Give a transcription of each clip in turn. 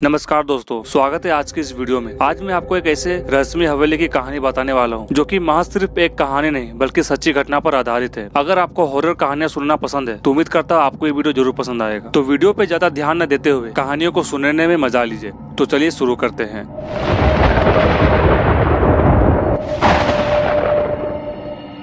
नमस्कार दोस्तों, स्वागत है आज की इस वीडियो में। आज मैं आपको एक ऐसे रहस्यमय हवेली की कहानी बताने वाला हूं, जो कि महज सिर्फ एक कहानी नहीं बल्कि सच्ची घटना पर आधारित है। अगर आपको हॉरर कहानियां सुनना पसंद है तो उम्मीद करता हूं आपको ये वीडियो जरूर पसंद आएगा। तो वीडियो पे ज्यादा ध्यान न देते हुए कहानियों को सुनने में मजा लीजिए। तो चलिए शुरू करते हैं।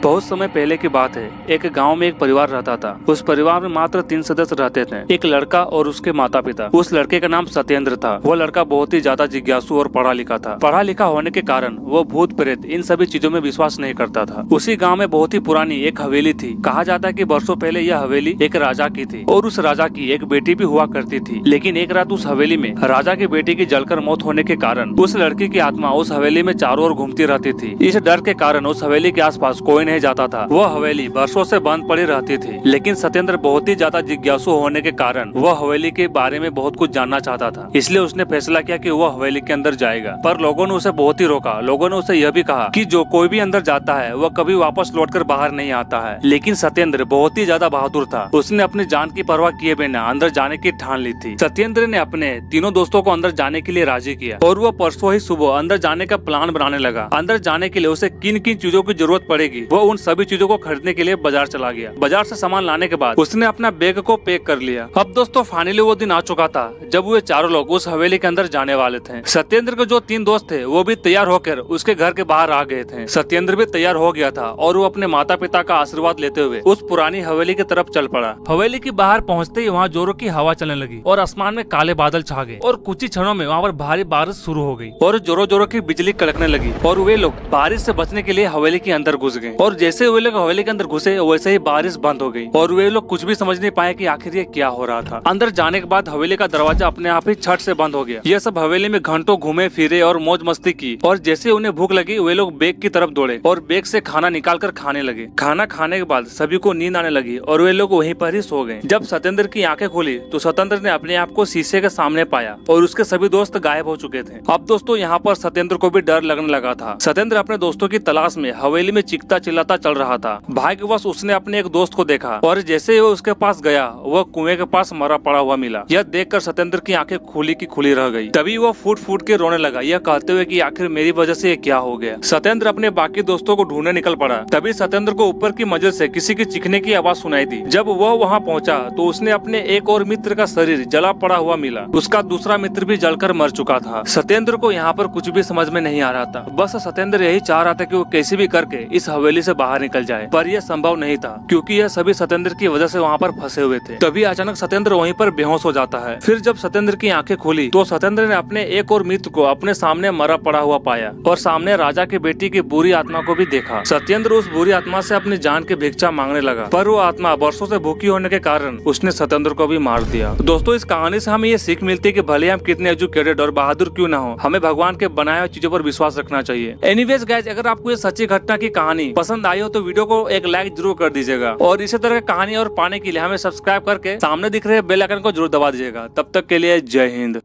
बहुत समय पहले की बात है। एक गांव में एक परिवार रहता था। उस परिवार में मात्र 3 सदस्य रहते थे, एक लड़का और उसके माता पिता। उस लड़के का नाम सत्येंद्र था। वो लड़का बहुत ही ज्यादा जिज्ञासु और पढ़ा लिखा था। पढ़ा लिखा होने के कारण वो भूत प्रेत इन सभी चीजों में विश्वास नहीं करता था। उसी गाँव में बहुत ही पुरानी एक हवेली थी। कहा जाता है कि वर्षों पहले यह हवेली एक राजा की थी और उस राजा की एक बेटी भी हुआ करती थी। लेकिन एक रात उस हवेली में राजा की बेटी की जलकर मौत होने के कारण उस लड़की की आत्मा उस हवेली में चारों ओर घूमती रहती थी। इस डर के कारण उस हवेली के आसपास कोई जाता था। वह हवेली वर्षों से बंद पड़ी रहती थी। लेकिन सत्येंद्र बहुत ही ज्यादा जिज्ञासु होने के कारण वह हवेली के बारे में बहुत कुछ जानना चाहता था। इसलिए उसने फैसला किया कि वह हवेली के अंदर जाएगा। पर लोगों ने उसे बहुत ही रोका। लोगों ने उसे यह भी कहा कि जो कोई भी अंदर जाता है वह कभी वापस लौटकर बाहर नहीं आता है। लेकिन सत्येंद्र बहुत ही ज्यादा बहादुर था। उसने अपनी जान की परवाह किए बिना अंदर जाने की ठान ली थी। सत्येंद्र ने अपने तीनों दोस्तों को अंदर जाने के लिए राजी किया और वह परसों ही सुबह अंदर जाने का प्लान बनाने लगा। अंदर जाने के लिए उसे किन किन चीजों की जरूरत पड़ेगी वह उन सभी चीजों को खरीदने के लिए बाजार चला गया। बाजार से सामान लाने के बाद उसने अपना बैग को पैक कर लिया। अब दोस्तों फाइनली वो दिन आ चुका था जब वे चारों लोग उस हवेली के अंदर जाने वाले थे। सत्येंद्र के जो 3 दोस्त थे वो भी तैयार होकर उसके घर के बाहर आ गए थे। सत्येंद्र भी तैयार हो गया था और वो अपने माता पिता का आशीर्वाद लेते हुए उस पुरानी हवेली की तरफ चल पड़ा। हवेली के बाहर पहुँचते ही वहाँ जोरों की हवा चलने लगी और आसमान में काले बादल छा गए और कुछ ही क्षणों में वहाँ पर भारी बारिश शुरू हो गई और जोरों जोरों की बिजली कड़कने लगी और वे लोग बारिश से बचने के लिए हवेली के अंदर घुस गए। और जैसे वे लोग हवेली के अंदर घुसे वैसे ही बारिश बंद हो गई और वे लोग कुछ भी समझ नहीं पाए कि आखिर ये क्या हो रहा था। अंदर जाने के बाद हवेली का दरवाजा अपने आप ही छट से बंद हो गया। ये सब हवेली में घंटों घूमे फिरे और मौज मस्ती की और जैसे उन्हें भूख लगी वे लोग बैग की तरफ दौड़े और बैग से खाना निकाल कर खाने लगे। खाना खाने के बाद सभी को नींद आने लगी और वे लोग वहीं पर ही सो गए। जब सत्येंद्र की आंखें खुली तो सत्येंद्र ने अपने आप को शीशे के सामने पाया और उसके सभी दोस्त गायब हो चुके थे। अब दोस्तों यहाँ पर सत्येंद्र को भी डर लगने लगा था। सत्येंद्र अपने दोस्तों की तलाश में हवेली में चीखता चिल्लाता चल रहा था। भाग्यवश उसने अपने एक दोस्त को देखा और जैसे वो उसके पास गया वह कुएं के पास मरा पड़ा हुआ मिला। यह देखकर सत्येंद्र की आंखें खुली की खुली रह गई। तभी वो फूट फूट के रोने लगा, यह कहते हुए कि आखिर मेरी वजह से ये क्या हो गया। सत्येंद्र अपने बाकी दोस्तों को ढूंढने निकल पड़ा। तभी सत्येंद्र को ऊपर की मंजिल से किसी के चीखने की आवाज सुनाई दी। जब वह वहाँ पहुँचा तो उसने अपने एक और मित्र का शरीर जला पड़ा हुआ मिला। उसका दूसरा मित्र भी जलकर मर चुका था। सत्येंद्र को यहाँ पर कुछ भी समझ में नहीं आ रहा था। बस सत्येंद्र यही चाह रहा था कि वो कैसे भी करके इस हवेली से बाहर निकल जाए, पर यह संभव नहीं था क्योंकि यह सभी सत्येंद्र की वजह से वहाँ पर फंसे हुए थे। तभी अचानक सत्येंद्र वहीं पर बेहोश हो जाता है। फिर जब सत्येंद्र की आंखें खुली तो सत्येंद्र ने अपने एक और मित्र को अपने सामने मरा पड़ा हुआ पाया और सामने राजा की बेटी की बुरी आत्मा को भी देखा। सत्येंद्र उस बुरी आत्मा से अपनी जान की भिक्षा मांगने लगा, पर वो आत्मा वर्षों से भूखी होने के कारण उसने सत्येंद्र को भी मार दिया। दोस्तों इस कहानी से हमें ये सीख मिलती है कि भले हम कितने एजुकेटेड और बहादुर क्यों ना हो, हमें भगवान के बनाए हुए चीजों पर विश्वास रखना चाहिए। एनीवेज गाइस, अगर आपको ये सच्ची घटना की कहानी पसंद आई हो तो वीडियो को एक लाइक जरूर कर दीजिएगा और इसी तरह की कहानी और पाने के लिए हमें सब्सक्राइब करके सामने दिख रहे बेल आइकन को जरूर दबा दीजिएगा। तब तक के लिए जय हिंद।